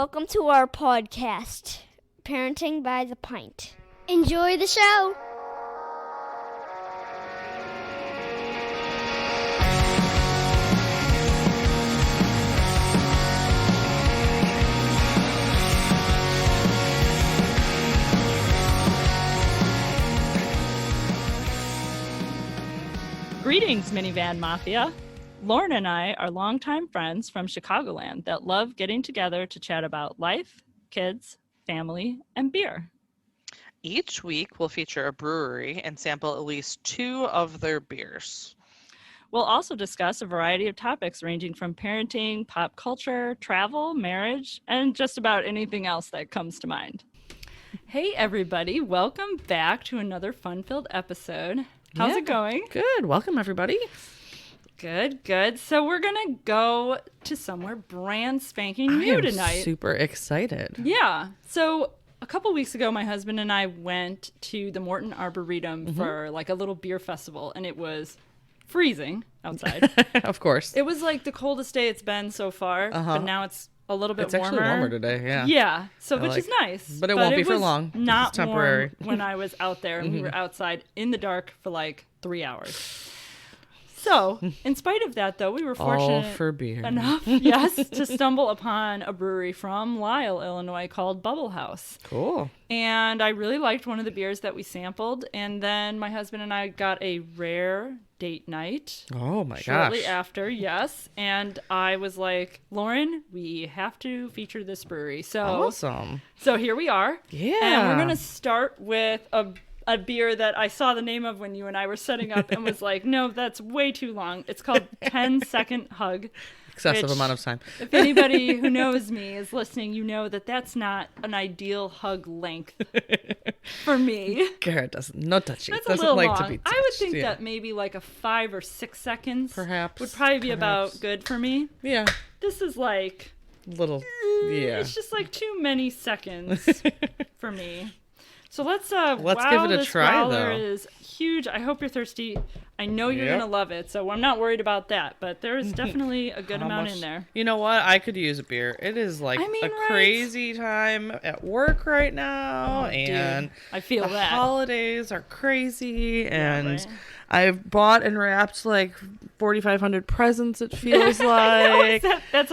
Welcome to our podcast, Parenting by the Pint. Enjoy the show. Greetings, Minivan Mafia. Lauren and I are longtime friends from Chicagoland that love getting together to chat about life, kids, family, and beer. Each week, we'll feature a brewery and sample at least 2 of their beers. We'll also discuss a variety of topics ranging from parenting, pop culture, travel, marriage, and just about anything else that comes to mind. Hey, everybody. Welcome back to another fun-filled episode. How's it going? Good. Welcome, everybody. Good. So we're going to go to somewhere brand spanking new tonight. Super excited. Yeah. So a couple weeks ago, my husband and I went to the Morton Arboretum for like a little beer festival, and it was freezing outside. Of course. It was like the coldest day it's been so far, but now it's a little bit warmer. It's actually warmer today, yeah. Yeah, so which is nice. But it won't be for long. Not it's temporary. Warm when I was out there, and we were outside in the dark for like 3 hours. So, in spite of that, though, we were fortunate All for beer. enough, yes, to stumble upon a brewery from Lisle, Illinois called Bubblehouse. Cool. And I really liked one of the beers that we sampled. And then my husband and I got a rare date night. Oh, my gosh. Shortly after, yes. And I was like, Lauren, we have to feature this brewery. So Awesome. So here we are. Yeah. And we're going to start with a beer that I saw the name of when you and I were setting up and was like, no, that's way too long. It's called 10-Second Hug. Excessive amount of time. If anybody who knows me is listening, you know that that's not an ideal hug length for me. Garrett doesn't. No touchy. That's doesn't a little like long. to be touched. I would think that maybe like a 5 or 6 seconds Perhaps. would probably be about good for me. Yeah. This is like... Little. Yeah. It's just like too many seconds for me. So let's give it a try, growler though. is huge. I hope you're thirsty. I know you're going to love it, so I'm not worried about that. But there is definitely a good amount in there. You know what? I could use a beer. It is like right? crazy time at work right now. And dude, I feel the that. holidays are crazy. And right? I've bought and wrapped like 4,500 presents, it feels like. That's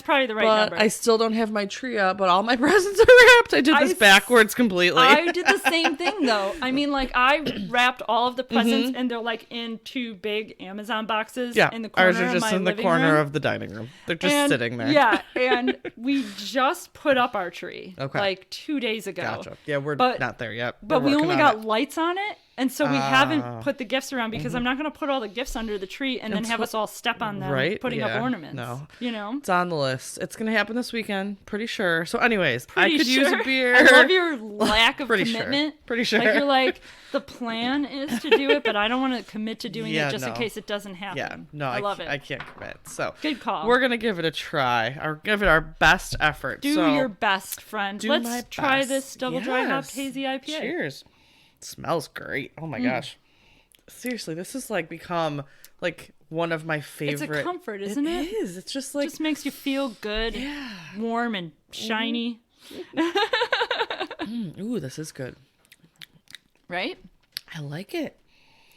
probably the right but number. I still don't have my tree up, but all my presents are wrapped. I did this backwards completely. I did the same thing, though. I mean, like, I wrapped all of the presents, and they're, like, in 2 big Amazon boxes in the corner of my living room. Ours are just in the corner of the dining room. They're just sitting there. Yeah, and we just put up our tree, Okay. like, 2 days ago. Gotcha. Yeah, we're not there yet. But we only got it. lights on it, and so we haven't put the gifts around because I'm not going to put all the gifts under the tree and then have us all step on them putting up ornaments. No. You know? It's on the list. It's going to happen this weekend, pretty sure. So anyways, I could use a beer. I love your lack of Pretty commitment. Sure. Pretty sure. Like you're like, the plan is to do it, but I don't want to commit to doing it just in no. case it doesn't happen. Yeah, no, I love it. I can't commit. So good call. We're going to give it a try. Or give it our best effort. Do your best, friend. Let's try this double dry hopped hazy IPA. Cheers. It smells great. Oh my gosh. Seriously, this has like become like one of my favorite. It's a comfort, isn't it? It is. It's just like. It just makes you feel good, warm and shiny. Ooh, this is good. Right? I like it.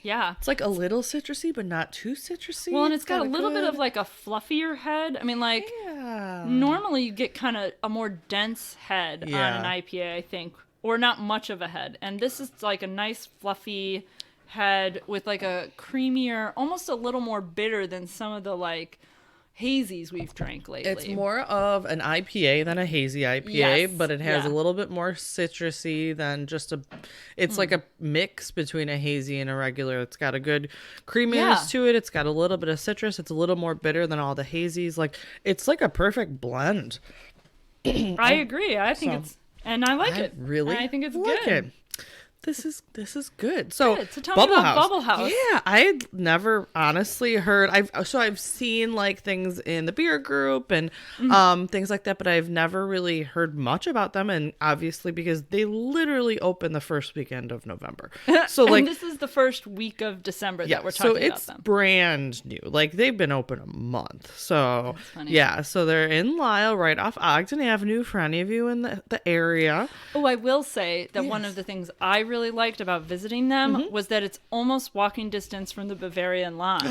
Yeah. It's like a little citrusy, but not too citrusy. Well, and it's got a little bit of like a fluffier head. I mean, like normally you get kind of a more dense head on an IPA, I think, or not much of a head. And this is like a nice fluffy head with like a creamier, almost a little more bitter than some of the like hazies we've drank lately. It's more of an IPA than a hazy IPA, Yes, but it has yeah. a little bit more citrusy than just a. It's like a mix between a hazy and a regular. It's got a good creaminess to it. It's got a little bit of citrus. It's a little more bitter than all the hazies. Like it's like a perfect blend. I agree. I think it's, and I like it. Really, And I think it's like good. it. this is good. So good. So tell me about Bubblehouse. Yeah, I had never honestly heard. I've seen like things in the beer group and things like that, but I've never really heard much about them. And obviously because they literally open the first weekend of November. So like and this is the first week of December that we're talking about them. So it's brand new. Like they've been open a month. So yeah, so they're in Lisle, right off Ogden Avenue for any of you in the area. Oh, I will say that one of the things I really liked about visiting them was that it's almost walking distance from the Bavarian Lodge.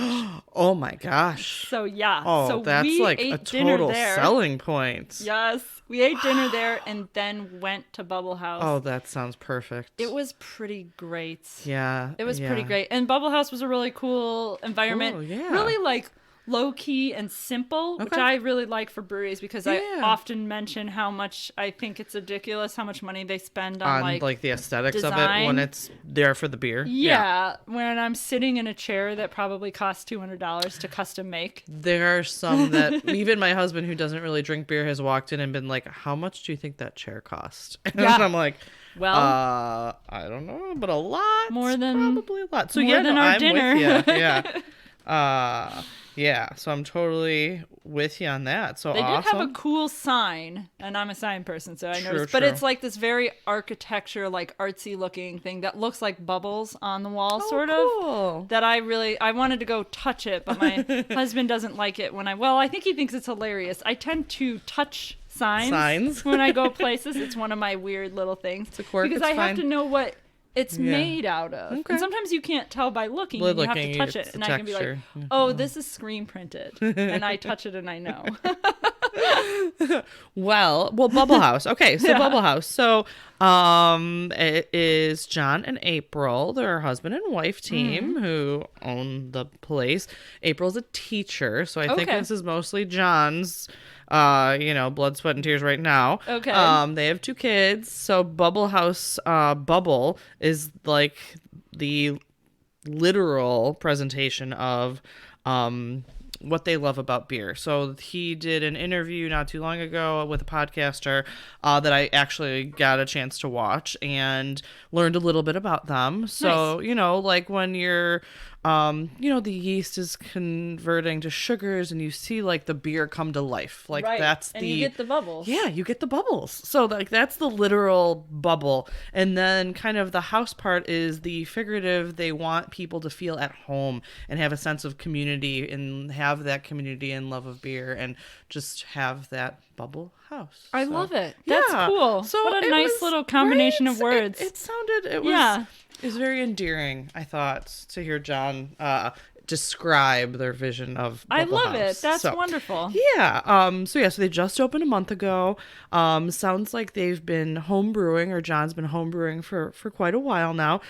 Oh my gosh. So yeah. Oh, so that's we like ate a total there. selling point. Yes. We ate dinner there and then went to Bubblehouse. Oh, that sounds perfect. It was pretty great. Yeah. It was pretty great. And Bubblehouse was a really cool environment. Cool, yeah. Really like low key and simple, which I really like for breweries because I often mention how much I think it's ridiculous how much money they spend on like the aesthetics design. of it when it's there for the beer. Yeah, when I'm sitting in a chair that probably costs $200 to custom make. There are some that even my husband, who doesn't really drink beer, has walked in and been like, "How much do you think that chair cost?" And I'm like, well, I don't know, but a lot. More than probably a lot. So more than our I'm dinner. with you. Yeah. Yeah, so I'm totally with you on that. So they awesome. did have a cool sign, and I'm a sign person, so I noticed. True. But it's like this very architecture, like artsy looking thing that looks like bubbles on the wall, sort cool. of. That I wanted to go touch it, but my husband doesn't like it when I think he thinks it's hilarious. I tend to touch signs when I go places. It's one of my weird little things. It's a quirk. Because I have to know what it's made out of. Okay. And sometimes you can't tell by looking. And you have to touch it. And I can be like, oh, this is screen printed. And I touch it and I know. Well, Bubblehouse. Okay, so Bubblehouse. So it is John and April. They're a husband and wife team who own the place. April's a teacher, so I think this is mostly John's blood, sweat, and tears right now. Okay. They have 2 kids. So Bubblehouse, Bubble is like the literal presentation of what they love about beer. So he did an interview not too long ago with a podcaster that I actually got a chance to watch and learned a little bit about them. So, nice. Like when you're the yeast is converting to sugars and you see like the beer come to life. Like that's and you get the bubbles. Yeah, you get the bubbles. So like that's the literal bubble. And then kind of the house part is the figurative. They want people to feel at home and have a sense of community and have that community and love of beer and just have that bubble house. I love it. That's cool. So what a nice little combination of words. It was very endearing, I thought, to hear John describe their vision of Bubblehouse. I love it. That's wonderful. Yeah. So they just opened a month ago. Sounds like they've been home brewing, or John's been home brewing for quite a while now.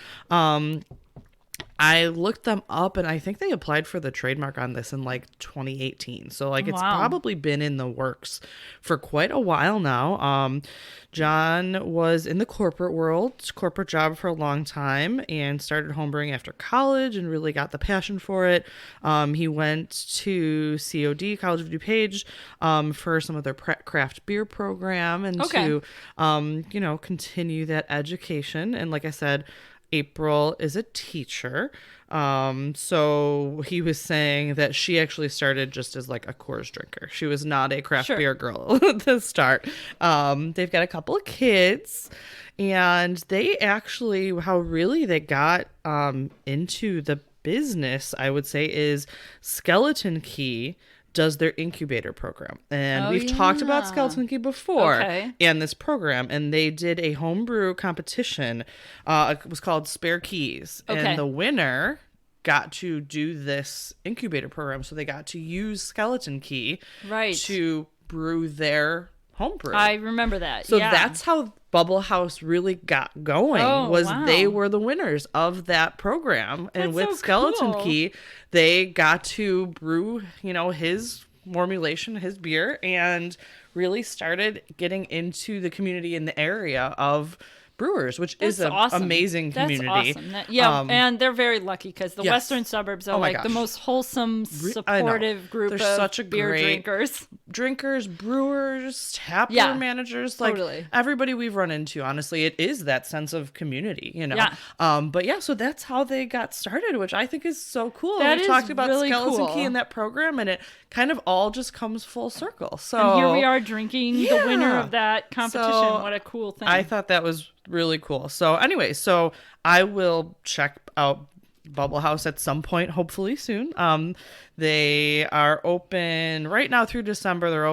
I looked them up and I think they applied for the trademark on this in like 2018. So like it's probably been in the works for quite a while now. John was in the corporate job for a long time and started homebrewing after college and really got the passion for it. He went to COD, College of DuPage, for some of their craft beer program and to, continue that education. And like I said, April is a teacher. So he was saying that she actually started just as like a Coors drinker. She was not a craft beer girl to start. They've got a couple of kids, and they actually, how really they got into the business, I would say, is Skeleton Key does their incubator program. And we've talked about Skeleton Key before and this program. And they did a homebrew competition. It was called Spare Keys. And the winner got to do this incubator program. So they got to use Skeleton Key to brew their homebrew. I remember that. So that's how Bubblehouse really got going. They were the winners of that program. And with Skeleton Key, they got to brew, his formulation, his beer, and really started getting into the community in the area of brewers, which is an awesome. amazing community. That's awesome. And they're very lucky because the western suburbs are the most wholesome, supportive group of such a beer drinkers, brewers, tap room managers, like everybody we've run into. Honestly, it is that sense of community, you know. But so that's how they got started, which I think is so cool. We talked about really Skeleton cool. Key in that program, and it kind of all just comes full circle. So and here we are drinking the winner of that competition. What a cool thing. I thought that was really cool. So anyway, I will check out Bubblehouse at some point, hopefully soon. They are open right now through December. They are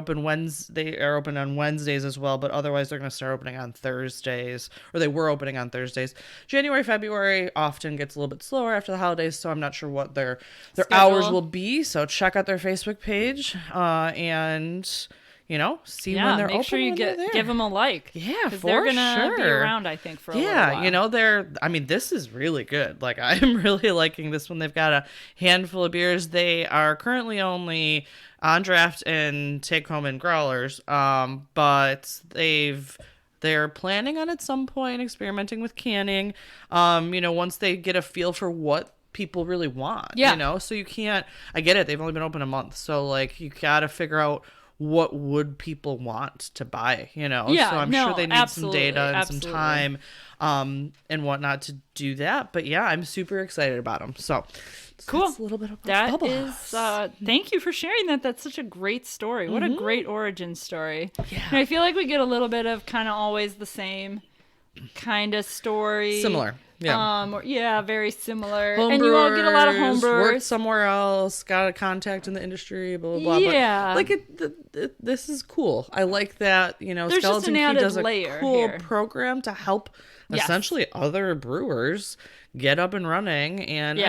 open on Wednesdays as well, but otherwise they're going to start opening on Thursdays, or they were opening on Thursdays. January, February often gets a little bit slower after the holidays, so I'm not sure what their hours will be. So check out their Facebook page and see when they're open. Make sure you give them a like. Yeah, for they're gonna be around, I think, for a little while. This is really good. Like, I'm really liking this one. They've got a handful of beers. They are currently only on draft and take home in growlers, but they're planning on at some point experimenting with canning. Once they get a feel for what people really want. So you can't. I get it. They've only been open a month, so like you gotta figure out what would people want to buy, so I'm sure they need some data and some time and whatnot to do that. But I'm super excited about them. So cool. That's a little bit about that Bubblehouse. Thank you for sharing that. That's such a great story. What a great origin story. I feel like we get a little bit of kind of always the same kind of story. Similar. Very similar. Home and brewers, you all get a lot of home brewers. Worked somewhere else, got a contact in the industry, blah, blah, blah. Yeah. But this is cool. I like that, There's Skeleton just an Key added does a layer cool here. program to help essentially other brewers get up and running. And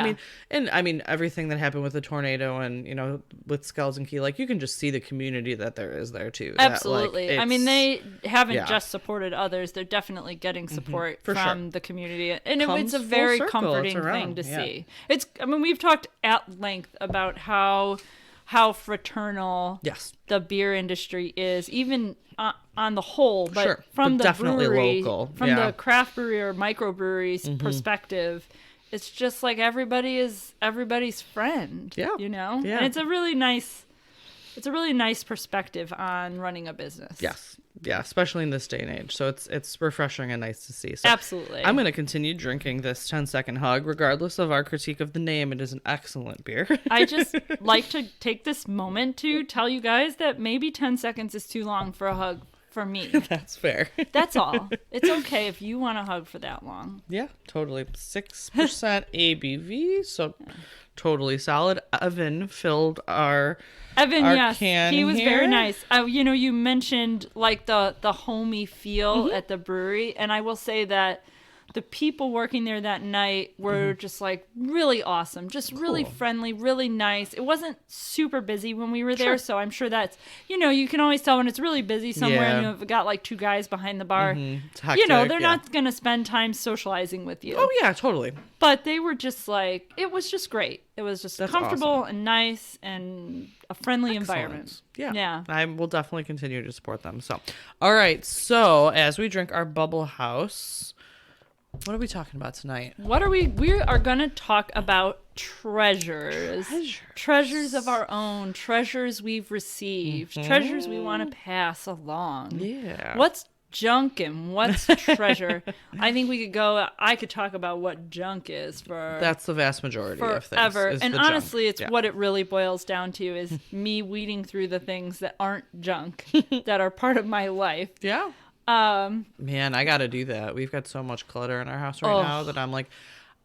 I mean everything that happened with the tornado and with Skeleton Key, like you can just see the community that there is there too. Absolutely. They haven't just supported others. They're definitely getting support from the community, and it's a very comforting thing to see. We've talked at length about how fraternal the beer industry is, even on the whole, but from the definitely brewery, local. From the craft brewery or microbreweries perspective, it's just like everybody is everybody's friend. And it's a really nice perspective on running a business. Especially in this day and age. So it's refreshing and nice to see. So absolutely. I'm going to continue drinking this 10-second hug, regardless of our critique of the name. It is an excellent beer. I just like to take this moment to tell you guys that maybe 10 seconds is too long for a hug for me. That's fair. That's all. It's okay if you want to hug for that long. Yeah, totally. 6% ABV, so totally solid. Evan filled our can he was here. very nice. You mentioned like the homey feel at the brewery, and I will say that the people working there that night were just like really awesome, just really friendly, really nice. It wasn't super busy when we were there, so I'm sure that's, you can always tell when it's really busy somewhere and you've got like two guys behind the bar. Hectic, they're not going to spend time socializing with you. Oh, yeah, totally. But they were just like, it was just great. It was just comfortable and nice and a friendly environment. Yeah. I will definitely continue to support them. So, all right. So, as we drink our Bubblehouse, what are we talking about tonight? We are going to talk about treasures. Treasures of our own. Treasures we've received. Treasures we want to pass along. Yeah. What's junk and what's treasure? I think I could talk about what junk is that's the vast majority of things. Forever. And honestly, it's what it really boils down to is me weeding through the things that aren't junk, that are part of my life. Yeah. Man, I gotta do that. We've got so much clutter in our house right now that I'm like,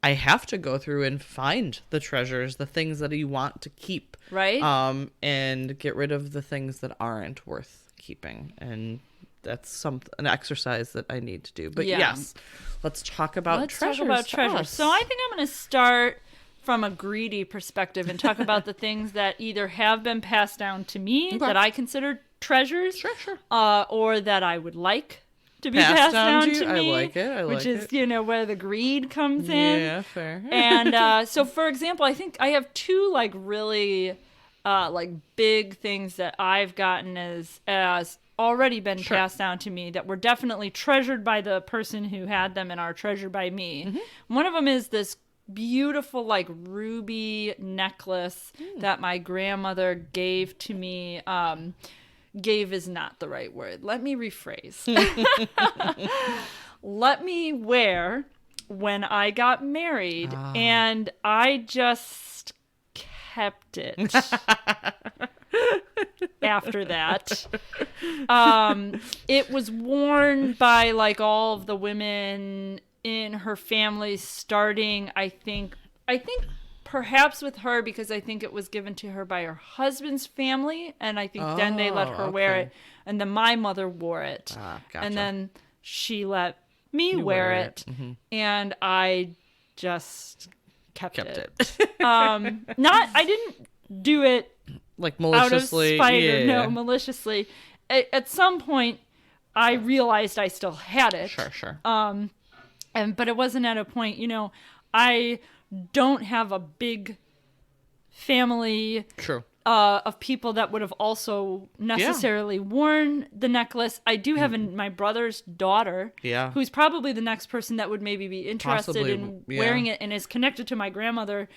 I have to go through and find the treasures, the things that you want to keep, right? And get rid of the things that aren't worth keeping. And that's an exercise that I need to do. But yes, let's talk about treasures. So I think I'm going to start from a greedy perspective and talk about the things that either have been passed down to me that I consider treasures, or that I would like to be passed down to me. I like it. Which is, where the greed comes in. Yeah, fair. And so, for example, I think I have two like really like big things that I've gotten as already been passed down to me that were definitely treasured by the person who had them and are treasured by me. One of them is this beautiful like ruby necklace that my grandmother gave to me. Gave is not the right word. Let me rephrase. Let me wear when I got married, and I just kept it after that. It was worn by like all of the women in her family starting, I think perhaps with her, because I think it was given to her by her husband's family, and I think then they let her wear it, and then my mother wore it, gotcha. and then she let me wear it, and I just kept it. I didn't do it like maliciously. Out of spite, no, maliciously. At some point, I realized I still had it. Sure. But it wasn't at a point, I don't have a big family of people that would have also necessarily worn the necklace. I do have my brother's daughter, who's probably the next person that would maybe be interested in wearing it and is connected to my grandmother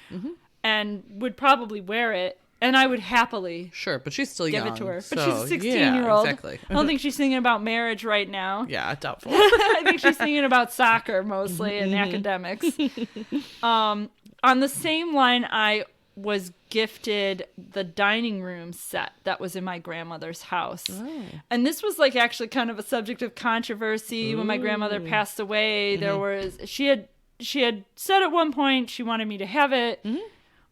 and would probably wear it. And I would happily but she's still give young, it to her. so, But she's a 16-year-old. Exactly. I don't think she's thinking about marriage right now. Yeah, doubtful. I think she's thinking about soccer mostly and academics. On the same line, I was gifted the dining room set that was in my grandmother's house. And this was like actually kind of a subject of controversy. When my grandmother passed away. She had said at one point she wanted me to have it.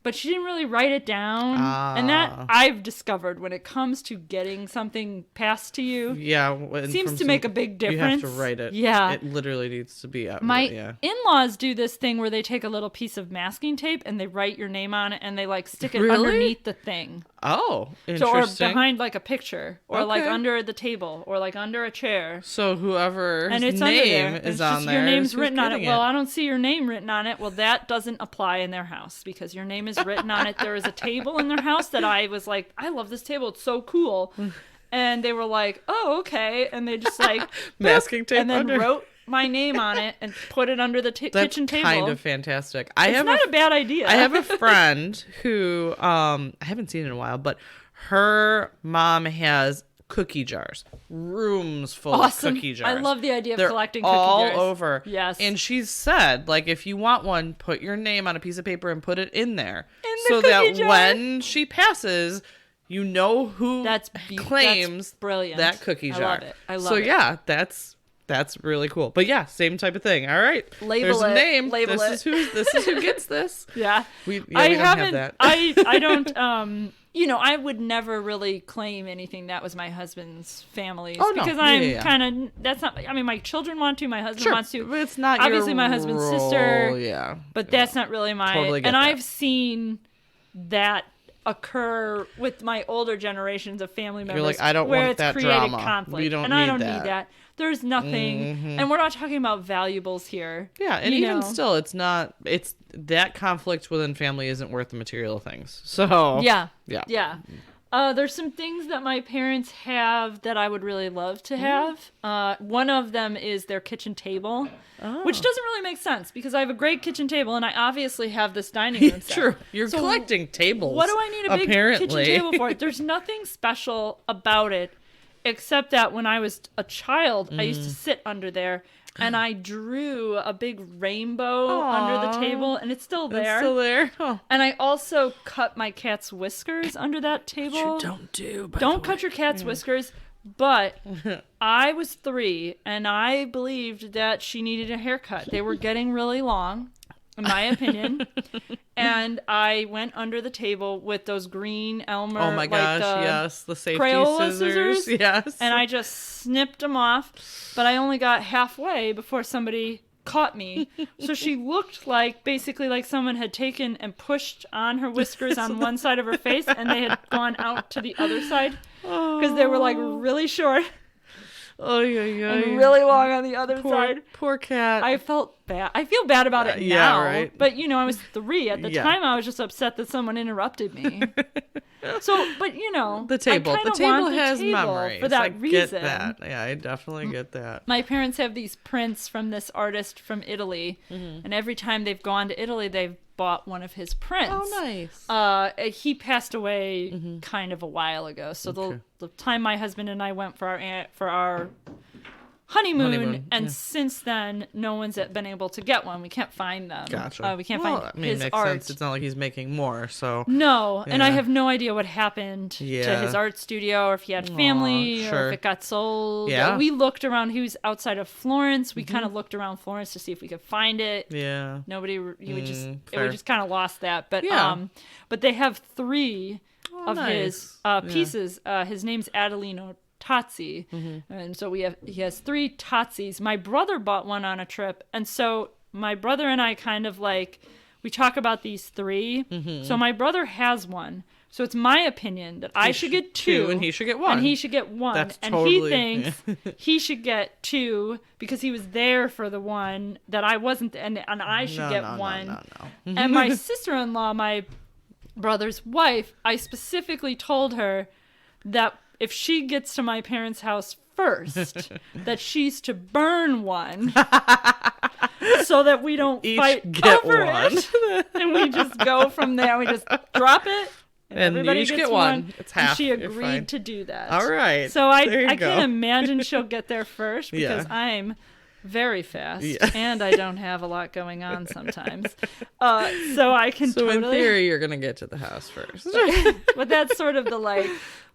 But she didn't really write it down. And that I've discovered when it comes to getting something passed to you. Seems to make a big difference. You have to write it. Yeah. It literally needs to be out. My in-laws do this thing where they take a little piece of masking tape and they write your name on it and they like stick it underneath the thing. Oh, interesting. Or behind like a picture or like under the table or like under a chair. So whoever's and it's name under there. is on there. Your name's written on it. Well, I don't see your name written on it. Well, that doesn't apply in their house because your name is written on it. There was a table in their house that I was like, I love this table. It's so cool. And they were like, oh, okay. And they just like masking tape and then wrote my name on it and put it under the kitchen table. That's kind of fantastic. It's not a bad idea. I have a friend who I haven't seen in a while, but her mom has cookie jars, rooms full of cookie jars. I love the idea of They're collecting cookie jars. all over. Yes. And she's said, like, if you want one, put your name on a piece of paper and put it in there. So that when she passes, you know who claims that cookie jar. I love it. That's really cool. But yeah, same type of thing. All right. Label There's a name. This is who gets this. Yeah. We don't have that. I don't I would never really claim anything that was my husband's family's because I'm kind of that's not. I mean, my children want to, my husband wants to. But it's not obviously your my husband's role, sister. Yeah, but that's not really my. Totally get and that. I've seen that occur with my older generations of family members. You're like, I don't where want it's that created drama. conflict, We don't and need I don't that. need that. There's nothing, and we're not talking about valuables here. Yeah, and even still, it's not. It's that conflict within family isn't worth the material things. So yeah. There's some things that my parents have that I would really love to have. One of them is their kitchen table, which doesn't really make sense because I have a great kitchen table and I obviously have this dining room set. True. You're collecting tables. What do I need a big kitchen table for? There's nothing special about it except that when I was a child, I used to sit under there and I drew a big rainbow under the table, and it's still there. It's still there. Oh. And I also cut my cat's whiskers under that table. Which you don't do. Don't cut your cat's whiskers. But I was 3, and I believed that she needed a haircut. They were getting really long, in my opinion. And I went under the table with those green Elmer. Oh my gosh, yes, the safety Crayola scissors. Yes. And I just snipped them off, but I only got halfway before somebody caught me. So she looked like basically like someone had taken and pushed on her whiskers on one side of her face, and they had gone out to the other side because they were like really short. Oh, yeah. And really long on the other side. Poor cat. I felt bad. I feel bad about it Yeah, now. right. But, I was 3. At the time, I was just upset that someone interrupted me. So, but, the table. I The table has table memories. for that I reason. get that. Yeah, I definitely get that. My parents have these prints from this artist from Italy. And every time they've gone to Italy, they've bought one of his prints. Oh, nice. He passed away kind of a while ago. So the time my husband and I went for our honeymoon, and since then no one's been able to get one. We can't find them. Gotcha. We can't find his makes art. sense. It's not like he's making more, so No, and I Yeah. have no idea what happened to his art studio, or if he had family, or sure. if it got sold. Yeah. We looked around. He was outside of Florence. We kind of looked around Florence to see if we could find it. yeah. Nobody. We fair. just kind of lost that. But Yeah. but they have 3 of his nice. pieces. His name's Adelino Tozzi, and so he has 3 Tozzis. My brother bought one on a trip, and so my brother and I kind of we talk about these 3. So my brother has one. So it's my opinion that I should get 2, and he should get 1. and he should get 1. That's and totally- he thinks he should get 2 because he was there for the one that I wasn't, and I should get 1. No. And my sister-in-law, my brother's wife, I specifically told her that if she gets to my parents' house first, that she's to burn one so that we don't Each fight get over one. it. And we just go from there. We just drop it. And everybody you each gets get one. one. It's And half. she You're agreed fine. to do that. All right. So There you I go. can't imagine she'll get there first because Yeah. I'm very fast Yeah. and I don't have a lot going on sometimes. So I can So in totally. theory, you're gonna get to the house first. But that's sort of the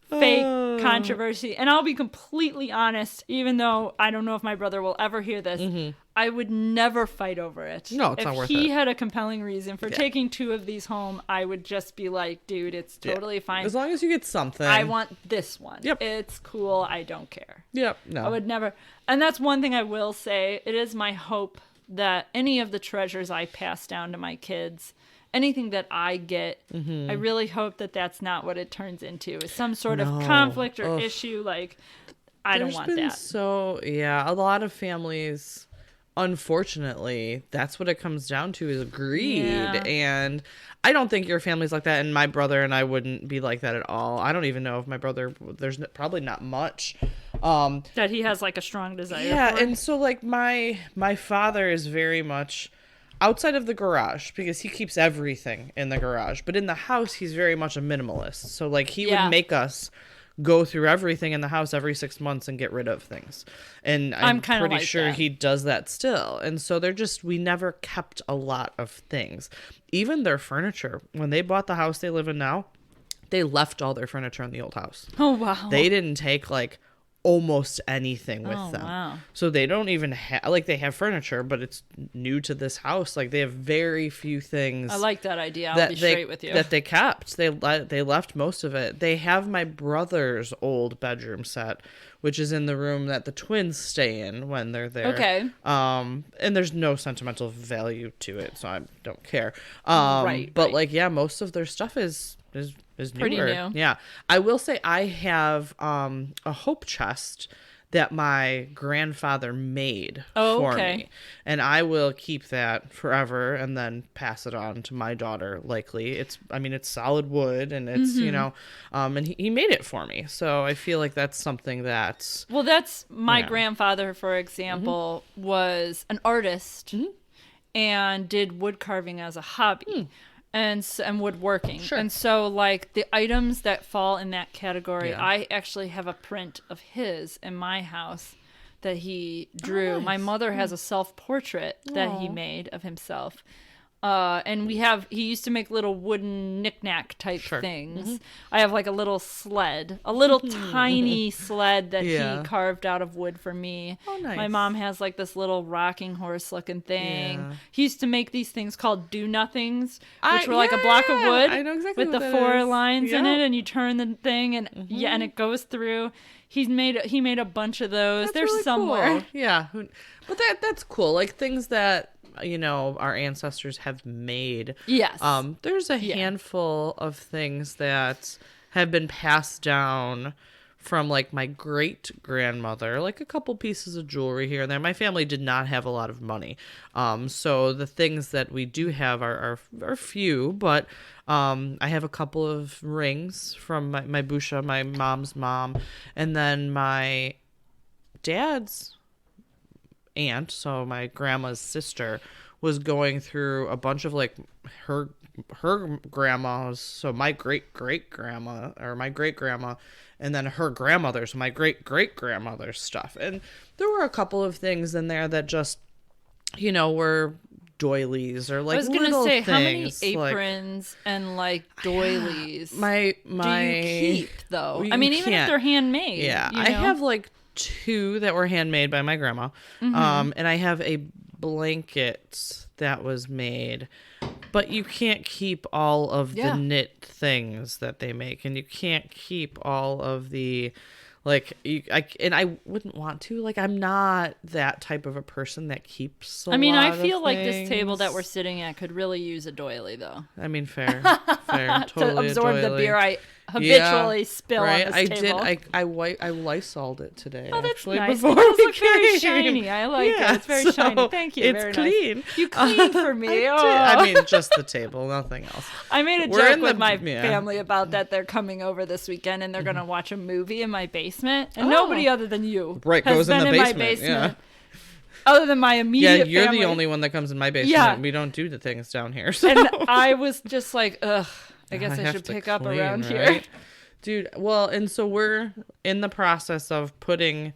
fake Oh. controversy. And I'll be completely honest, even though I don't know if my brother will ever hear this, I would never fight over it. No, it's if not worth he it. had a compelling reason for taking 2 of these home, I would just be like, dude, it's totally fine. As long as you get something. I want this one. Yep. It's cool. I don't care. Yep. No. I would never. And that's one thing I will say. It is my hope that any of the treasures I pass down to my kids, anything that I get, I really hope that that's not what it turns into, is some sort of conflict or issue. I don't want that. So a lot of families, unfortunately, that's what it comes down to, is greed. Yeah. And I don't think your family's like that, and my brother and I wouldn't be like that at all. I don't even know if my brother, there's probably not much That he has a strong desire for. and so my father is very much outside of the garage, because he keeps everything in the garage, but in the house he's very much a minimalist. So he would make us go through everything in the house every 6 months and get rid of things, and I'm kinda pretty sure that. he does that still. And so we never kept a lot of things, even their furniture. When they bought the house they live in now, they left all their furniture in the old house. Oh, wow. They didn't take almost anything with them. Wow. So they don't even have, they have furniture, but it's new to this house. They have very few things. I like that idea. I'll be straight with you. That they kept. They left most of it. They have my brother's old bedroom set, which is in the room that the twins stay in when they're there. Okay. And there's no sentimental value to it, so I don't care. Right, But right. most of their stuff is Pretty newer. new. Yeah. I will say I have a hope chest that my grandfather made for okay. me. And I will keep that forever and then pass it on to my daughter, likely. It's solid wood, and it's, and he made it for me. So I feel like that's something that's... Well, that's my grandfather, for example, was an artist and did wood carving as a hobby. And woodworking. Sure. And so, the items that fall in that category, Yeah. I actually have a print of his in my house that he drew. nice. My mother has a self-portrait that he made of himself. And he used to make little wooden knick-knack type things. I have a little sled, a little tiny sled that he carved out of wood for me. Oh, nice. My mom has this little rocking horse looking thing. Yeah. He used to make these things called do-nothings, which were a block of wood I know exactly with what the that 4 is. lines in Yep. it, and you turn the thing, and and it goes through. He made a bunch of those. That's They're really somewhere. cool. Yeah. But that's cool. Things that, our ancestors have made. Yes. There's a handful of things that have been passed down from like my great grandmother, like a couple pieces of jewelry here and there. My family did not have a lot of money, so the things that we do have are few. But I have a couple of rings from my Busha, my mom's mom, and then my dad's aunt, so my grandma's sister, was going through a bunch of like her grandmas, so my great grandma, or my great grandma, and then her grandmother's, my great grandmother's stuff. And there were a couple of things in there that just, were doilies or like, I was gonna say, things, how many aprons and like doilies my do you keep though? I mean, even if they're handmade. Yeah, I have like 2 that were handmade by my grandma, and I have a blanket that was made, but you can't keep all of the knit things that they make, and you can't keep all of the like I wouldn't want to. Like, I'm not that type of a person that keeps I feel like this table that we're sitting at could really use a doily though. I mean, fair totally, to absorb the beer I habitually spill on this table. I Lysoled it today. Oh, that's actually, nice. Before It does we look very came. shiny. I like it. It's very shiny. Thank you. It's very clean. Nice. You cleaned for me. I mean, just the table, nothing else. I made a joke with my family about that. They're coming over this weekend and they're going to watch a movie in my basement, and nobody other than you has goes been in my basement. Yeah. Other than my immediate you're family. the only one that comes in my basement. Yeah. We don't do the things down here. So. And I was just like, ugh, I guess I should pick up around here. Dude, well, and so we're in the process of putting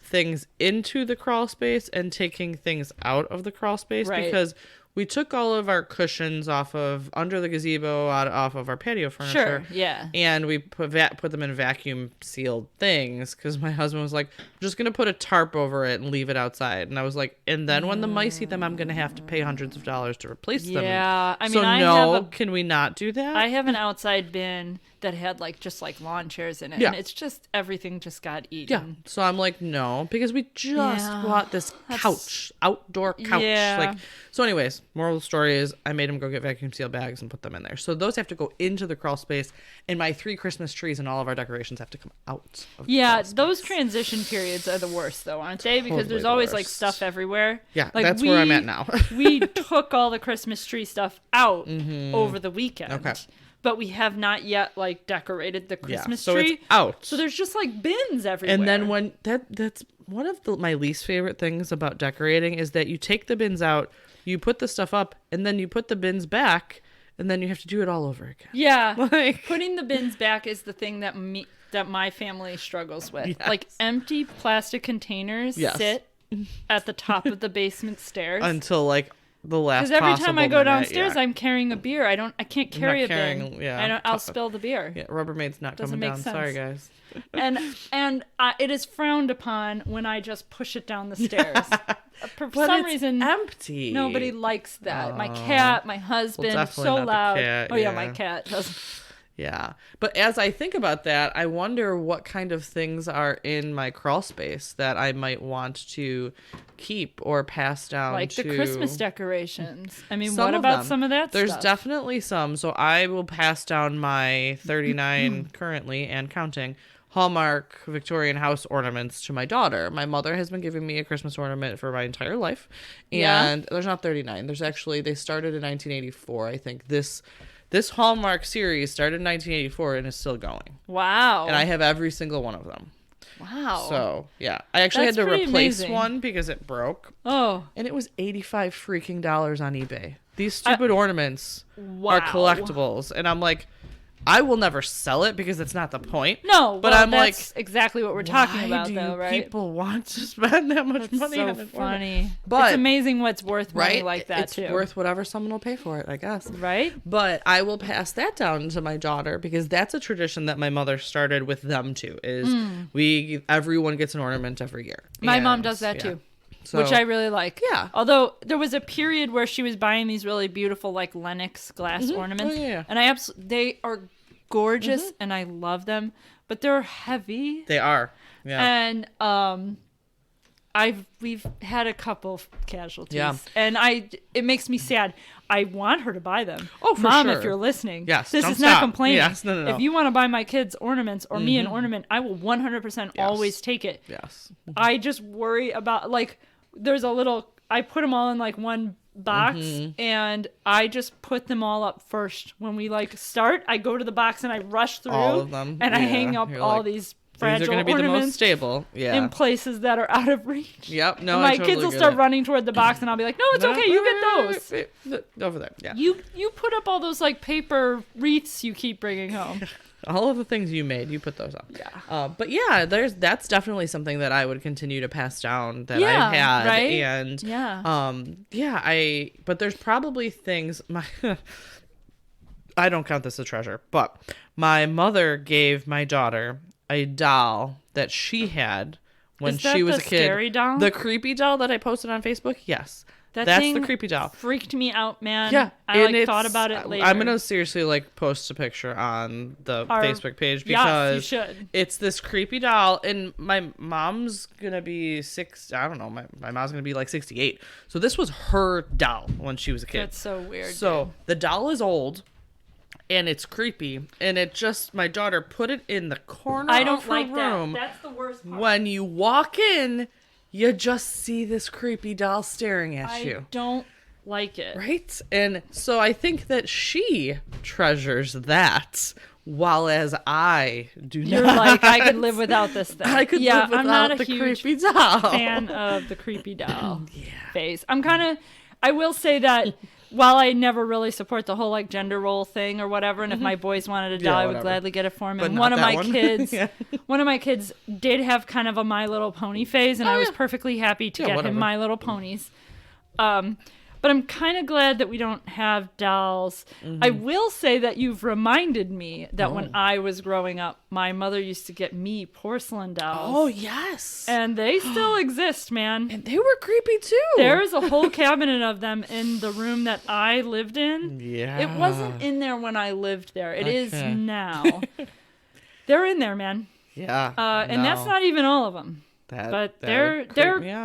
things into the crawl space and taking things out of the crawl space, because we took all of our cushions off of under the gazebo, off of our patio furniture. Sure, yeah. And we put them in vacuum sealed things, because my husband was like, I'm just going to put a tarp over it and leave it outside. And I was like, and then when the mice eat them, I'm going to have to pay hundreds of dollars to replace them. Yeah, I mean, so can we not do that? I have an outside bin that had just lawn chairs in it, and it's just everything just got eaten. Yeah, so I'm like, no, because we just bought this outdoor couch. Yeah. So anyways, moral of the story is I made him go get vacuum seal bags and put them in there. So those have to go into the crawl space, and my 3 Christmas trees and all of our decorations have to come out of the crawl space. Those transition periods are the worst though, aren't they? Because Totally there's always stuff everywhere. Yeah, that's where I'm at now. We took all the Christmas tree stuff out over the weekend. Okay. But we have not yet decorated the Christmas so tree. it's out. So there's just bins everywhere. And then when that's one of my least favorite things about decorating is that you take the bins out, you put the stuff up, and then you put the bins back, and then you have to do it all over again. Yeah. Putting the bins back is the thing that my family struggles with. Yes. Empty plastic containers sit at the top of the basement stairs until the last. Because every time I go minute, downstairs, I'm carrying a beer. I can't carry a bin. Yeah, I'll spill the beer. Yeah, Rubbermaid's not coming down. Sense. Sorry, guys. and it is frowned upon when I just push it down the stairs. For some reason, empty. Nobody likes that. My cat, my husband, so loud. Cat, my cat does. Yeah. But as I think about that, I wonder what kind of things are in my crawl space that I might want to keep or pass down to... the Christmas decorations. I mean, what about some of that There's stuff? definitely some. So I will pass down my 39 currently and counting Hallmark Victorian house ornaments to my daughter. My mother has been giving me a Christmas ornament for my entire life. And there's not 39. There's actually, they started in 1984. I think this Hallmark series started in 1984 and is still going. Wow. And I have every single one of them. Wow. So, yeah. I actually had to replace one because it broke. Oh. And it was $85 freaking on eBay. These stupid ornaments are collectibles. And I'm like, I will never sell it because it's not the point. No, but that's exactly what we're talking about, though, right? People want to spend that much money on it. Funny. But it's amazing what's worth money like that, it's worth whatever someone will pay for it, I guess. Right? But I will pass that down to my daughter because that's a tradition that my mother started with them too. Is everyone gets an ornament every year. My mom does that too. So, which I really like. Yeah. Although there was a period where she was buying these really beautiful Lenox glass ornaments. Oh, yeah. And they are gorgeous and I love them, but they're heavy. They are. Yeah. And we've had a couple casualties. Yeah. And it makes me sad. I want her to buy them. Oh, for Mom, sure. if you're listening. Yes, This don't is not stop. complaining. Yes, no. If you want to buy my kids ornaments or me an ornament, I will 100% always take it. Yes. I just worry about, like, there's a little, I put them all in like one box and I just put them all up first. When we like start, I go to the box and I rush through All of them. and I hang up You're all like, these fragile these are going to be the most ornaments stable. Yeah. in places that are out of reach. Yep. No, And my I totally kids will get start it. running toward the box and I'll be like, no, it's No, okay, you get those. Over there. Yeah. You put up all those like paper wreaths you keep bringing home. All of the things you made, you put those up. Yeah. But yeah, that's definitely something that I would continue to pass down that I've had. Right? And but there's probably things I don't count this as treasure, but my mother gave my daughter a doll that she had when she was a kid. Scary doll? The creepy doll that I posted on Facebook? Yes. That's the creepy doll. Freaked me out, man. Yeah, I thought about it later. I'm gonna seriously post a picture on the Facebook page because yes, you should. It's this creepy doll, and my mom's gonna be I don't know. My mom's gonna be like 68. So this was her doll when she was a kid. That's so weird. So the doll is old. And it's creepy, and my daughter put it in the corner of her room. That's the worst part. When you walk in, you just see this creepy doll staring at you. I don't like it. Right? And so I think that she treasures that, while as I do not. You're like, I could live without this thing. I could live without I'm not the a huge creepy doll. fan of the creepy doll phase. I will say that while I never really support the whole like gender role thing or whatever, and if my boys wanted a doll, I would gladly get it for them. But And not one of that my one. kids, Yeah. one of my kids did have kind of a My Little Pony phase, and I was perfectly happy to get whatever. him My Little Ponies. But I'm kind of glad that we don't have dolls. I will say that you've reminded me that when I was growing up, my mother used to get me porcelain dolls. Oh, yes. And they still exist, man. And they were creepy, too. There's a whole cabinet of them in the room that I lived in. Yeah. It wasn't in there when I lived there. It is Okay. now. They're in there, man. Yeah. And that's not even all of them. But they're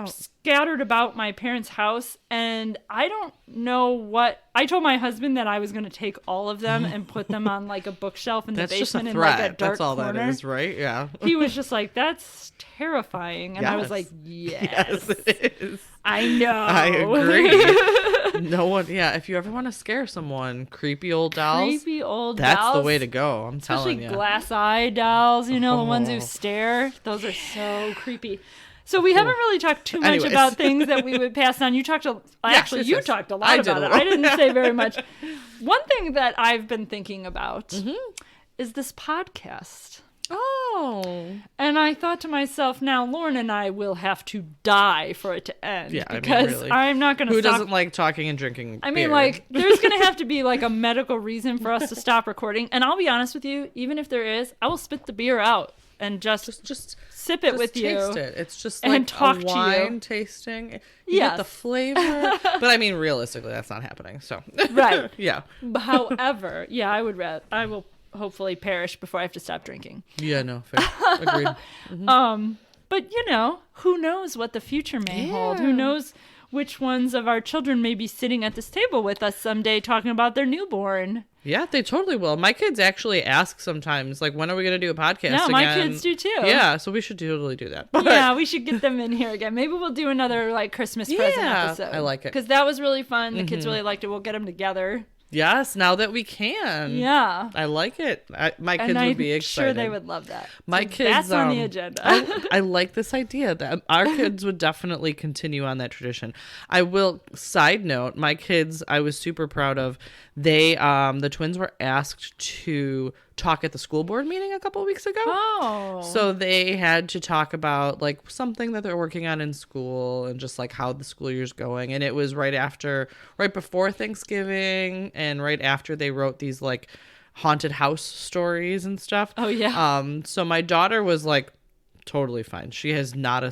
scattered about my parents' house, and I don't know what. I told my husband that I was going to take all of them and put them on like a bookshelf in the basement in like a dark That's all corner. that is, right? Yeah. He was just like, "That's terrifying," and I was Yes. like, Yes, it is. I know. I agree. No one. Yeah. If you ever want to scare someone, creepy old dolls. Creepy old That's dolls. the way to go. I'm telling Especially you. glass eye dolls, the ones who stare. Those are so creepy. So we haven't really talked too much Anyways. about things that we would pass on. You talked actually you yes. talked a I lot did about a it. lot. I didn't say very much. One thing that I've been thinking about is this podcast. Oh. And I thought to myself, now Lauren and I will have to die for it to end. Yeah, I mean, because really. I'm not going to Who stop. doesn't like talking and drinking? I mean, beer? like, there's going to have to be, like, a medical reason for us to stop recording. And I'll be honest with you, even if there is, I will spit the beer out and just sip it with you. Taste it. It's just and like talk a to you. wine tasting. You get the Yes. flavor. But I mean, realistically, that's not happening. So Right. Yeah. However, yeah, I will hopefully perish before I have to stop drinking. Yeah. No. Fair. Agreed. But, who knows what the future may hold? Who knows which ones of our children may be sitting at this table with us someday talking about their newborn? Yeah, they totally will. My kids actually ask sometimes, like, when are we going to do a podcast Yeah, again? my kids do too. Yeah, so we should totally do that. But Yeah, we should get them in here again. Maybe we'll do another like Christmas present Yeah, episode. I like it. Because that was really fun. The kids really liked it. We'll get them together. Yes, now that we can. Yeah. I like it. My kids And I'm would be excited. sure they would love that. My So kids. That's on the agenda. I like this idea that our kids would definitely continue on that tradition. I will. Side note: my kids, I was super proud of. They, the twins, were asked to talk at the school board meeting a couple of weeks ago. Oh. So they had to talk about like something that they're working on in school and just like how the school year's going. And it was right before Thanksgiving and right after they wrote these like haunted house stories and stuff. Oh, yeah. So my daughter was like totally fine. She was not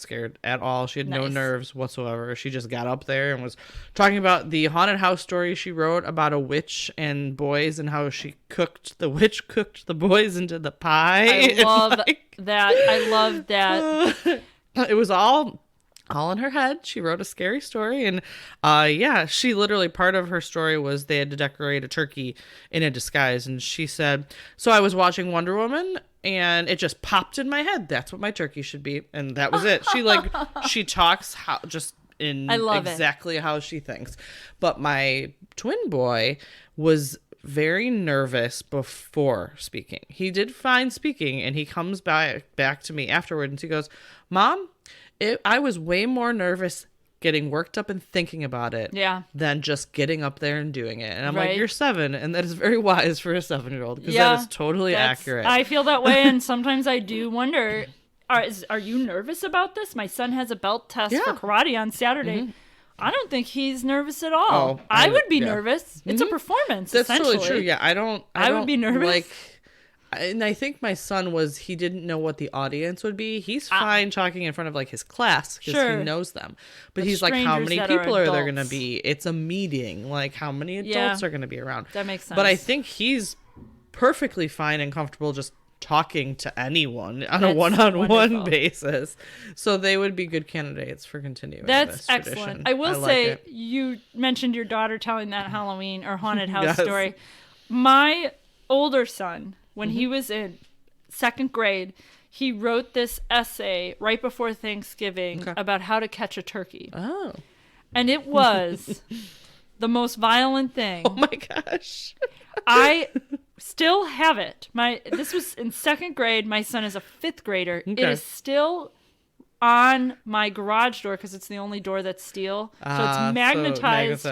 scared at all. She had no Nice. nerves whatsoever. She just got up there and was talking about the haunted house story she wrote about a witch and boys and how the witch cooked the boys into the pie. I love that. I love that. It was all in her head. She wrote a scary story, and she literally, part of her story was they had to decorate a turkey in a disguise, and she said, so I was watching Wonder Woman and it just popped in my head, that's what my turkey should be, and that was it. She talks exactly how she thinks. But my twin boy was very nervous before speaking. He did fine speaking, and he comes back to me afterward and he goes, Mom, I was way more nervous getting worked up and thinking about it than just getting up there and doing it. And I'm like, you're 7, and that is very wise for a 7-year-old, because that is totally accurate. I feel that way, and sometimes I do wonder, are you nervous about this? My son has a belt test for karate on Saturday. Mm-hmm. I don't think he's nervous at all. I would be nervous. It's a performance. That's totally true. Yeah, I would be nervous. And I think my son he didn't know what the audience would be. He's fine talking in front of his class because he knows them. But he's like, how many people are there going to be? It's a meeting. Like, how many adults are going to be around? That makes sense. But I think he's perfectly fine and comfortable just talking to anyone on a one-on-one basis. So they would be good candidates for continuing. That's this excellent. tradition. I will say, you mentioned your daughter telling that Halloween or haunted house story. My older son, when he was in 2nd grade, he wrote this essay right before Thanksgiving about how to catch a turkey. Oh. And it was the most violent thing. Oh my gosh. I still have it. This was in 2nd grade. My son is a 5th grader. Okay. It is still on my garage door because it's the only door that's steel. So it's magnetized.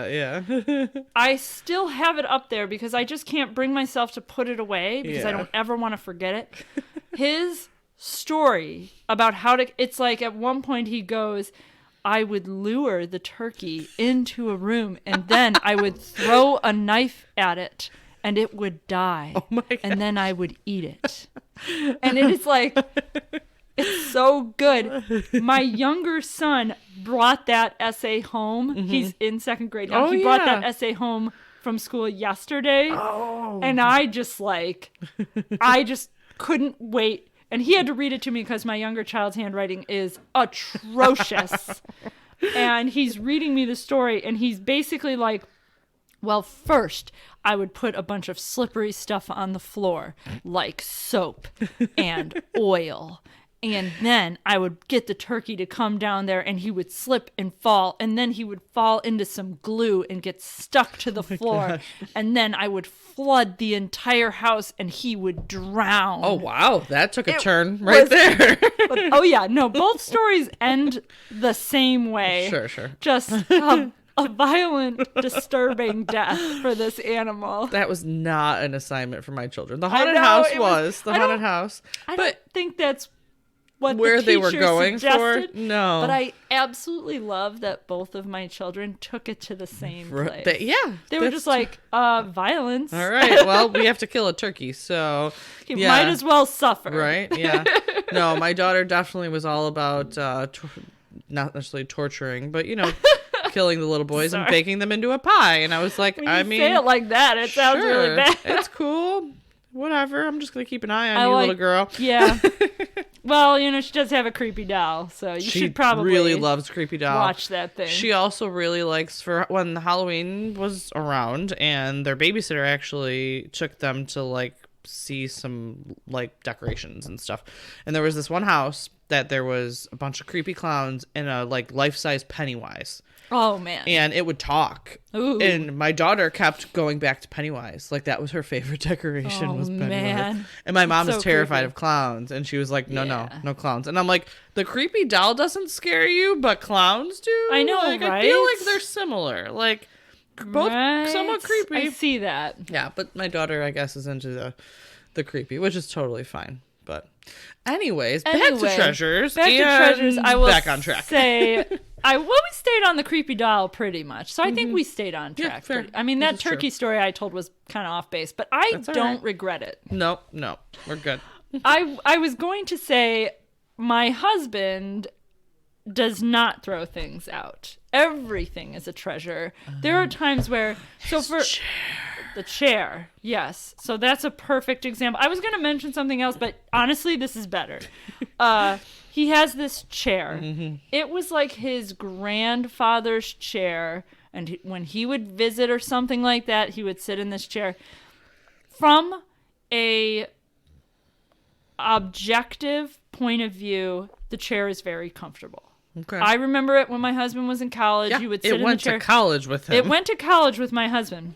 I still have it up there because I just can't bring myself to put it away because I don't ever want to forget it. His story about it's like at one point he goes, I would lure the turkey into a room and then I would throw a knife at it and it would die. Oh my God. And then I would eat it. And it is like... It's so good. My younger son brought that essay home. Mm-hmm. He's in 2nd grade now. He brought that essay home from school yesterday. Oh. And I just couldn't wait. And he had to read it to me because my younger child's handwriting is atrocious. And he's reading me the story, and he's basically like, well, first, I would put a bunch of slippery stuff on the floor, like soap and oil. And then I would get the turkey to come down there and he would slip and fall. And then he would fall into some glue and get stuck to the floor. Gosh. And then I would flood the entire house and he would drown. Oh, wow. That took a turn there. Both stories end the same way. Sure. Just a violent, disturbing death for this animal. That was not an assignment for my children. The haunted house was the haunted house. I don't think that's what where they were going suggested, for. No. But I absolutely love that both of my children took it to the same place. They were just like, violence. All right, well, we have to kill a turkey, so you might as well suffer. Right, yeah. No, my daughter definitely was all about not necessarily torturing, but, killing the little boys and baking them into a pie. And I was like, when you say it like that, it sounds really bad. It's cool. Whatever. I'm just going to keep an eye on you, little girl. Yeah. Well, she does have a creepy doll, so you should probably really loves creepy doll. Watch that thing. She also really likes, for when Halloween was around, and their babysitter actually took them to see some decorations and stuff. And there was this one house that there was a bunch of creepy clowns and a life-size Pennywise. Oh, man. And it would talk. Ooh. And my daughter kept going back to Pennywise. That was her favorite decoration was Pennywise. Man. And my mom was terrified of clowns. And she was like, no clowns. And I'm like, the creepy doll doesn't scare you, but clowns do? I know, right? I feel like they're similar. Both somewhat creepy. I see that. Yeah, but my daughter, I guess, is into the creepy, which is totally fine. But anyways, back to treasures. I will back on track. Say... we stayed on the creepy doll pretty much. So I think we stayed on track. Yeah, I mean, that turkey story I told was kind of off base, but I don't regret it. No, we're good. I was going to say my husband does not throw things out. Everything is a treasure. There are times where... The chair, yes. So that's a perfect example. I was going to mention something else, but honestly, this is better. he has this chair. It was like his grandfather's chair. And when he would visit or something like that, he would sit in this chair. From a objective point of view, the chair is very comfortable. Okay. I remember it when my husband was in college. You would sit in the chair. It went to college with him. It went to college with my husband.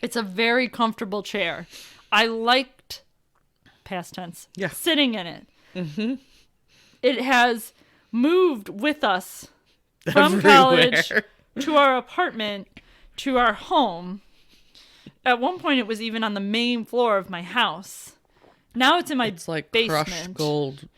It's a very comfortable chair. I liked, past tense, sitting in it. Mm-hmm. It has moved with us from college to our apartment to our home. At one point, it was even on the main floor of my house. Now it's in my basement. Crushed gold.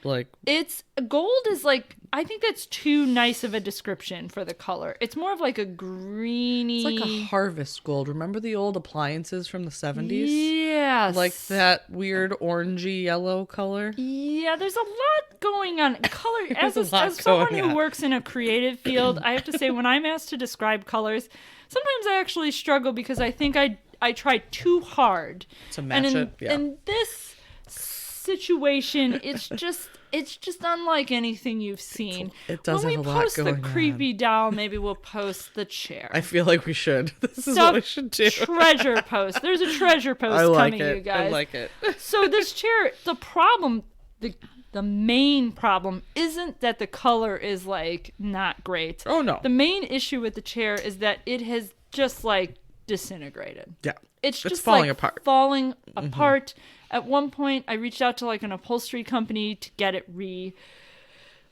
It's gold is like, I think that's too nice of a description for the color. It's more of like a greeny. It's like a harvest gold. Remember the old appliances from the 70s? Yes. Like that weird orangey yellow color? Yeah, there's a lot going on. Color, as someone who works in a creative field, I have to say when I'm asked to describe colors, sometimes I actually struggle because I think I try too hard. To match it? Yeah. And this situation, it's just unlike anything you've seen. It does when have a we lot post going the creepy doll, maybe we'll post the chair. I feel like we should. This is what we should do. Treasure post. There's a treasure post coming, you guys. I like it. So this chair, the problem, the main problem isn't that the color is like not great. Oh no. The main issue with the chair is that it has just like disintegrated. Yeah. It's just falling like apart. Falling apart. At one point, I reached out to like an upholstery company to get it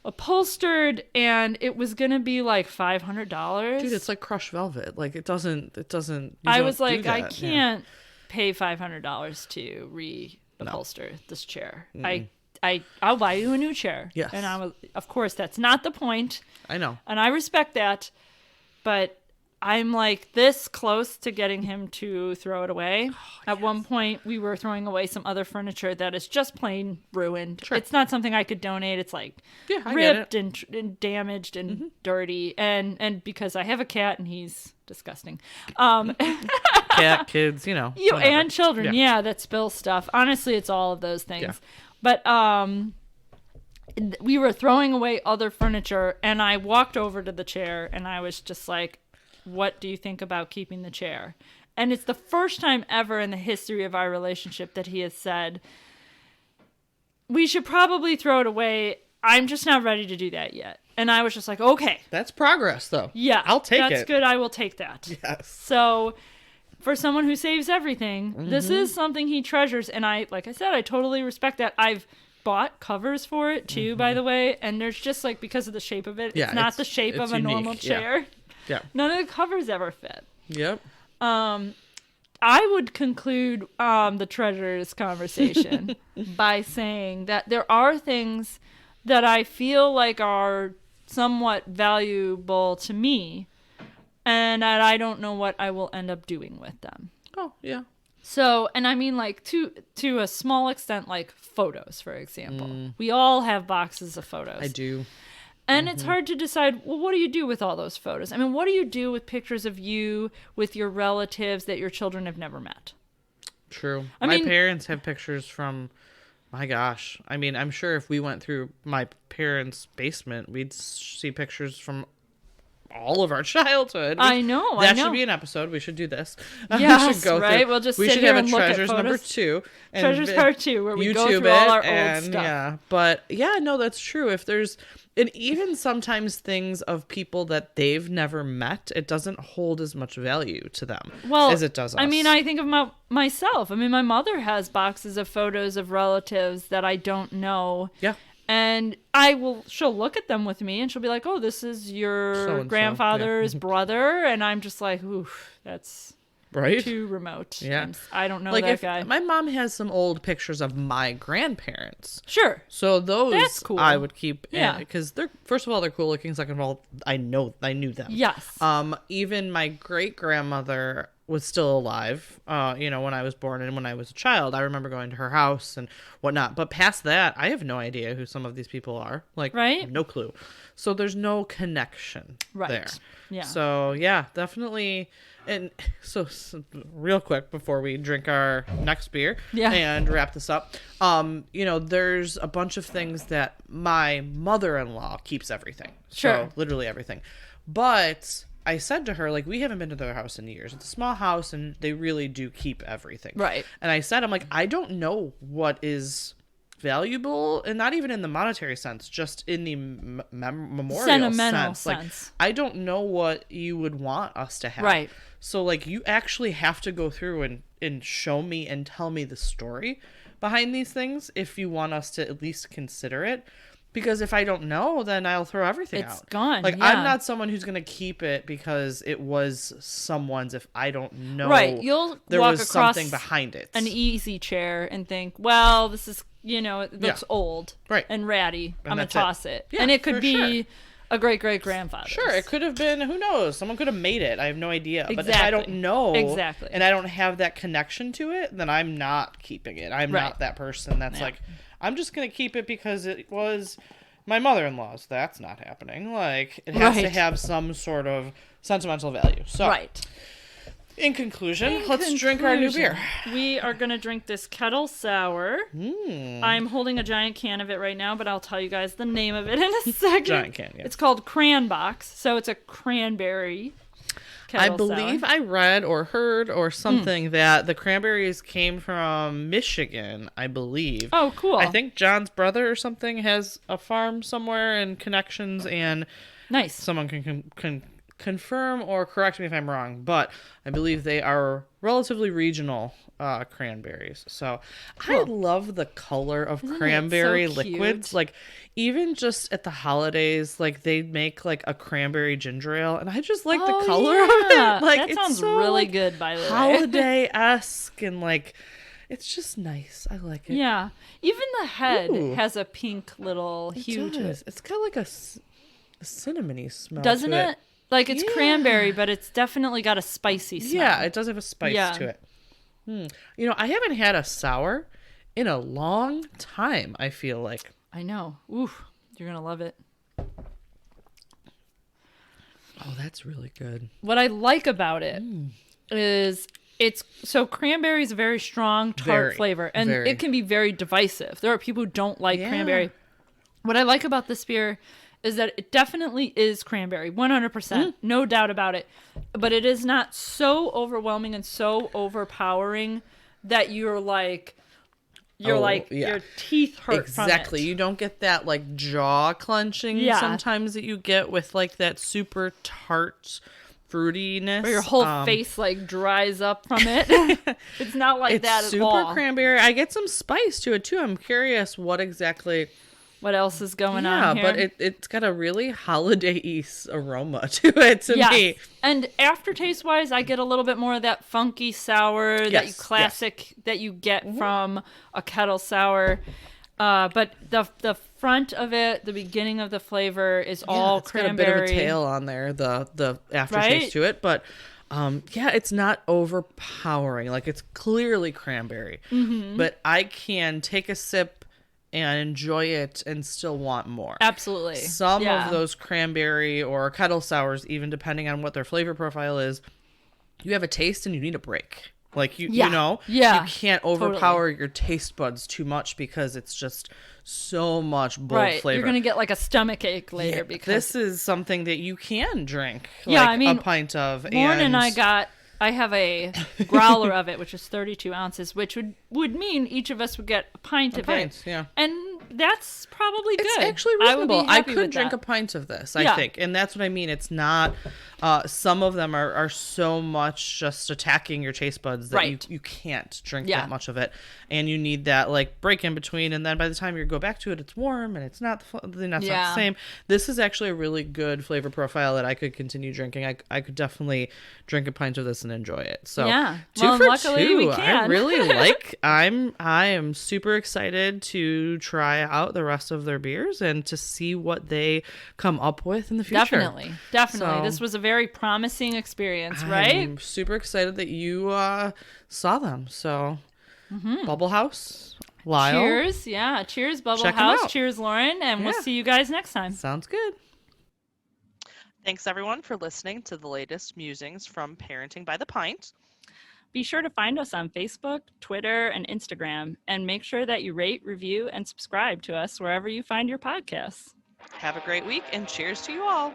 upholstered, and it was gonna be like $500. Dude, it's like crushed velvet. Like it doesn't. I was like, I can't pay $500 to upholster this chair. I'll buy you a new chair. Yes. And I was, of course, that's not the point. I know. And I respect that, but I'm like this close to getting him to throw it away. At one point, we were throwing away some other furniture that is just plain ruined. Sure. It's not something I could donate. It's like ripped and damaged and dirty. And because I have a cat and he's disgusting. Cat, kids, and children, that spill stuff. Honestly, it's all of those things. Yeah. But we were throwing away other furniture, and I walked over to the chair, and I was just like, what do you think about keeping the chair? And it's the first time ever in the history of our relationship that he has said, we should probably throw it away. I'm just not ready to do that yet. And I was just like, okay. That's progress, though. Yeah. I'll take it. That's good. I will take that. Yes. So for someone who saves everything, this is something he treasures. And like I said, I totally respect that. I've bought covers for it, too, by the way. And there's just like, because of the shape of it, it's not the shape of a normal chair. Yeah. None of the covers ever fit. Yep. I would conclude the treasures conversation by saying that there are things that I feel like are somewhat valuable to me, and that I don't know what I will end up doing with them. Oh, yeah. So, and I mean, like, to a small extent, like photos, for example. We all have boxes of photos. I do. And it's hard to decide, well, what do you do with all those photos? I mean, what do you do with pictures of you with your relatives that your children have never met? True. My parents have pictures from, my gosh. I mean, I'm sure if we went through my parents' basement, we'd see pictures from all of our childhood. I know. That should be an episode. We should do this. Yes, we should go right? Through. We'll just we sit should here have and a look treasures at number photos. 2. And Treasures part 2, where we YouTube go through all our and, old stuff. Yeah, but yeah, no, that's true. If there's, and even sometimes things of people that they've never met, it doesn't hold as much value to them as it does us. I mean, I think of myself. I mean, my mother has boxes of photos of relatives that I don't know. Yeah. And she'll look at them with me and she'll be like, oh, this is your So-and-so, grandfather's brother. And I'm just like, oof, that's too remote. Yeah. I don't know like that guy. My mom has some old pictures of my grandparents. Sure. So that's cool. I would keep. Yeah. Because they're, first of all, they're cool looking. Second of all, I knew them. Yes. Even my great grandmother, was still alive, when I was born and when I was a child. I remember going to her house and whatnot. But past that, I have no idea who some of these people are. Like, right? No clue. So there's no connection there. Yeah. So, yeah, definitely. And so real quick before we drink our next beer and wrap this up, there's a bunch of things that my mother-in-law keeps everything. Sure. So literally everything. But I said to her, like, we haven't been to their house in years. It's a small house and they really do keep everything. Right. And I said, I'm like, I don't know what is valuable, and not even in the monetary sense, just in the memorial sentimental sense. Like, I don't know what you would want us to have. Right. So, like, you actually have to go through and show me and tell me the story behind these things if you want us to at least consider it. Because if I don't know, then I'll throw everything out. It's gone. Like, I'm not someone who's going to keep it because it was someone's if I don't know. Right. You'll there walk was across something behind it. an easy chair and think, well, this is, it looks old and ratty. I'm going to toss it. Yeah, and it could be a great-great-grandfather. Sure, it could have been, who knows? Someone could have made it. I have no idea. Exactly. But if I don't know exactly, and I don't have that connection to it, then I'm not keeping it. I'm not that person that's like, I'm just going to keep it because it was my mother-in-law's. That's not happening. Like, it has to have some sort of sentimental value. So, in conclusion, let's drink our new beer. We are going to drink this kettle sour. I'm holding a giant can of it right now, but I'll tell you guys the name of it in a second. Giant can, yeah. It's called Cranbox, so it's a cranberry kettle I believe sour. I read or heard or something that the cranberries came from Michigan, I believe. Oh, cool. I think John's brother or something has a farm somewhere and connections, and nice. Someone can confirm or correct me if I'm wrong, but I believe they are relatively regional cranberries. So cool. I love the color of cranberry liquids. Like, even just at the holidays, like, they make like a cranberry ginger ale, and I just like the color of it. Like, that it's sounds so, really like, good, by the way. Holiday-esque, and like, it's just nice. I like it. Yeah, even the head has a pink little hue to it. It's got like a cinnamony smell, doesn't it? Like, it's cranberry, but it's definitely got a spicy smell. Yeah, it does have a spice to it. I haven't had a sour in a long time, I feel like. I know. Oof, you're going to love it. Oh, that's really good. What I like about it is cranberry is a very strong tart flavor, and it can be very divisive. There are people who don't like cranberry. What I like about this beer is that it definitely is cranberry, 100%, no doubt about it. But it is not so overwhelming and so overpowering that your teeth hurt from it. Exactly. You don't get that like jaw clenching sometimes that you get with like that super tart fruitiness. Where your whole face like dries up from it. It's not like that at all. It's super cranberry. I get some spice to it too. I'm curious what else is going on here. Yeah, but it's got a really holiday-y aroma to it to me. And aftertaste-wise, I get a little bit more of that funky sour that you get from a kettle sour. But the front of it, the beginning of the flavor is all cranberry. Got a bit of a tail on there, the aftertaste to it, but it's not overpowering. Like, it's clearly cranberry, but I can take a sip and enjoy it and still want more. Absolutely. Some of those cranberry or kettle sours, even depending on what their flavor profile is, you have a taste and you need a break. Like, you can't overpower your taste buds too much because it's just so much bold flavor. You're going to get like a stomach ache later because this is something that you can drink a pint of. Lauren and I have a growler of it, which is 32 ounces, which would mean each of us would get a pint of it. Yeah. And that's probably good. It's actually reasonable. I could drink a pint of this, I think. And that's what I mean. It's not, some of them are so much just attacking your taste buds that you can't drink that much of it. And you need that like break in between. And then by the time you go back to it, it's warm and it's not the same. This is actually a really good flavor profile that I could continue drinking. I could definitely drink a pint of this and enjoy it. So two for luckily two. We can. I really I am super excited to try out the rest of their beers and to see what they come up with in the future. Definitely. So, this was a very promising experience, right? I'm super excited that you saw them. So, Bubblehouse, Lisle. Cheers. Yeah. Cheers, Check 'em Bubblehouse. out. Cheers, Lauren. And we'll see you guys next time. Sounds good. Thanks, everyone, for listening to the latest musings from Parenting by the Pint. Be sure to find us on Facebook, Twitter, and Instagram, and make sure that you rate, review, and subscribe to us wherever you find your podcasts. Have a great week, and cheers to you all.